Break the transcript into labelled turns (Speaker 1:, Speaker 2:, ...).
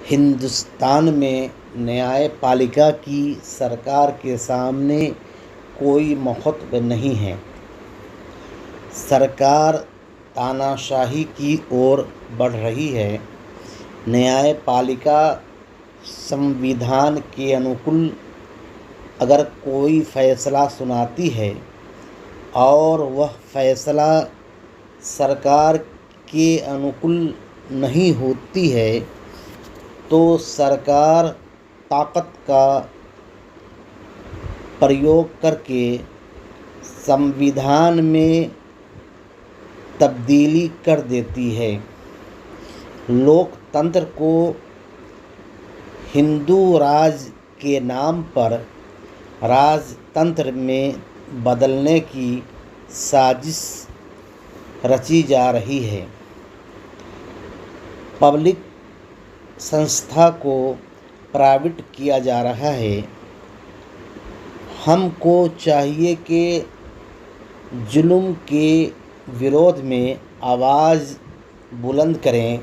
Speaker 1: हिंदुस्तान में न्यायपालिका की सरकार के सामने कोई महत्व नहीं है। सरकार तानाशाही की ओर बढ़ रही है। न्यायपालिका संविधान के अनुकूल अगर कोई फैसला सुनाती है और वह फैसला सरकार के अनुकूल नहीं होती है तो सरकार ताकत का प्रयोग करके संविधान में तब्दीली कर देती है। लोकतंत्र को हिंदू राज के नाम पर राजतंत्र में बदलने की साजिश रची जा रही है। पब्लिक संस्था को प्राइवेट किया जा रहा है। हमको चाहिए कि जुल्म के विरोध में आवाज़ बुलंद करें।